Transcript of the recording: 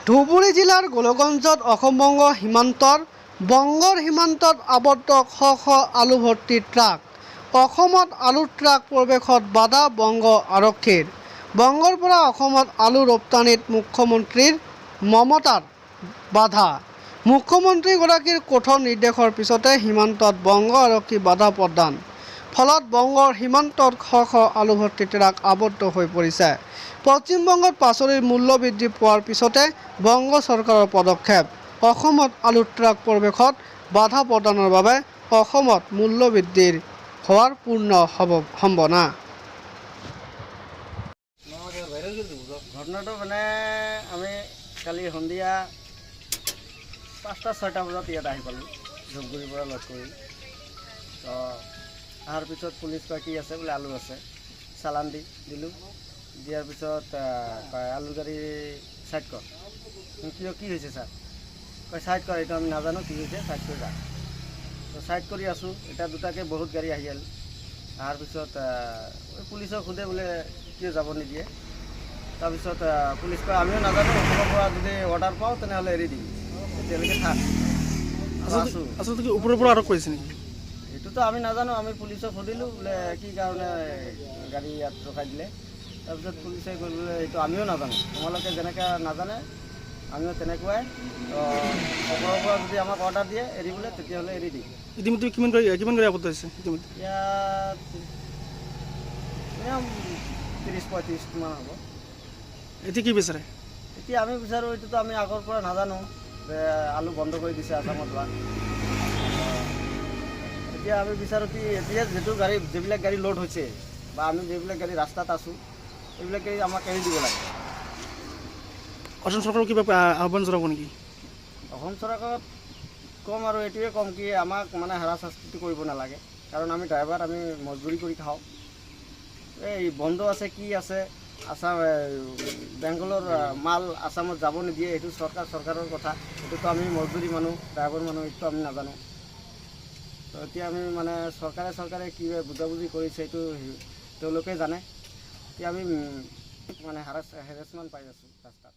ধুবুৰী জিলাৰ গোলগঞ্জত অসম-বংগ সীমান্তৰ বংগৰ সীমান্তত আবদ্ধ শ শ আলু ভৰ্তি ট্ৰাক। অসমত আলুৰ ট্ৰাক প্ৰৱেশত বাধা বংগ আৰক্ষীৰ। বংগৰ পৰা অসমত আলু ৰপ্তানিত মুখ্যমন্ত্ৰীৰ মমতাৰ বাধা। মুখ্যমন্ত্ৰীগৰাকীৰ কঠোৰ নিৰ্দেশৰ পিছতে সীমান্তত বংগ আৰক্ষী বাধা প্ৰদান। ফলত বংগৰ সীমান্তত শ শ আলু ভৰ্তি ট্ৰাক আবদ্ধ হৈ পৰিছে। পশ্চিমবংগত পাচলিৰ মূল্য বৃদ্ধি পোৱাৰ পিছতে বংগ চৰকাৰৰ পদক্ষেপ। অসমত আলুৰ ট্ৰাক প্ৰৱেশত বাধা প্ৰদানৰ বাবে অসমত মূল্য বৃদ্ধি হোৱাৰ পূৰ্ণ সম্ভাৱনা। ঘটনাটো মানে আমি কালি সন্ধিয়া 5টা-6টা বজাত ইয়াত আহি পালোঁ ধূপগুৰিৰ পৰা লগ কৰি। তো অহাৰ পিছত পুলিচ কয় কি আছে বোলে আলু আছে, চালান দিলোঁ। দিয়াৰ পিছত আলু গাড়ী ছাইড কৰ। কিয় কি হৈছে ছাৰ? কয় ছাইড কৰ, এইটো আমি নাজানো কি হৈছে, ছাইড কৰি যা। তো ছাইড কৰি আছোঁ, এতিয়া দুটাকৈ বহুত গাড়ী আহি গ'ল। অহাৰ পিছত পুলিচক সোধে বোলে কিয় যাব নিদিয়ে। তাৰপিছত পুলিচ কয় আমিও নাজানো, ওপৰৰ পৰা যদি অৰ্ডাৰ পাওঁ তেনেহ'লে এৰি দিম, এতিয়ালৈকে থাক। আচলতে কি ওপৰৰ পৰা আৰোপ কৰিছে নেকি? এইটোতো আমি নাজানো। আমি পুলিচক সুধিলোঁ বোলে কি কাৰণে গাড়ী ইয়াত ৰখাই দিলে। তাৰপিছত পুলিচে গ'ল বোলে এইটো আমিও নাজানো, তোমালোকে যেনেকৈ নাজানে আমিও তেনেকুৱাই। ওপৰৰ পৰা যদি আমাক অৰ্ডাৰ দিয়ে এৰিবলৈ তেতিয়াহ'লে এৰি দিম। ইতিমধ্যে কিমান গাড়ী আবদ্ধ হৈছে? ইয়াত মিনিমাম 30-35 মান হ'ব। এতিয়া কি বিচাৰে? এতিয়া আমি বিচাৰোঁ, এইটোতো আমি আগৰ পৰা নাজানো যে আলু বন্ধ কৰি দিছে আছামত বা। এতিয়া আমি বিচাৰোঁ কি এতিয়া যিবিলাক গাড়ী লোড হৈছে বা আমি যিবিলাক গাড়ী ৰাস্তাত আছোঁ এইবিলাক গাড়ী আমাক এৰি দিব লাগে। অসম চৰকাৰক কিবা আহ্বান জনাব নেকি? অসম চৰকাৰক ক'ম আৰু এইটোৱে ক'ম কি আমাক মানে হাৰাশাস্তি কৰিব নালাগে, কাৰণ আমি ড্ৰাইভাৰ, আমি মজদুৰি কৰি খাওঁ। এই বন্ধ আছে কি আছে, বেংগলৰ মাল আছামত যাব নিদিয়ে, এইটো চৰকাৰৰ কথা। এইটোতো আমি মজদুৰি মানুহ, ড্ৰাইভাৰ মানুহ, এইটো আমি নাজানো। তো এতিয়া আমি মানে চৰকাৰে কি বুজাবুজি কৰিছে এইটো তেওঁলোকে জানে। এতিয়া আমি মানে হেৰেছমেণ্ট পাই আছোঁ ৰাস্তাত।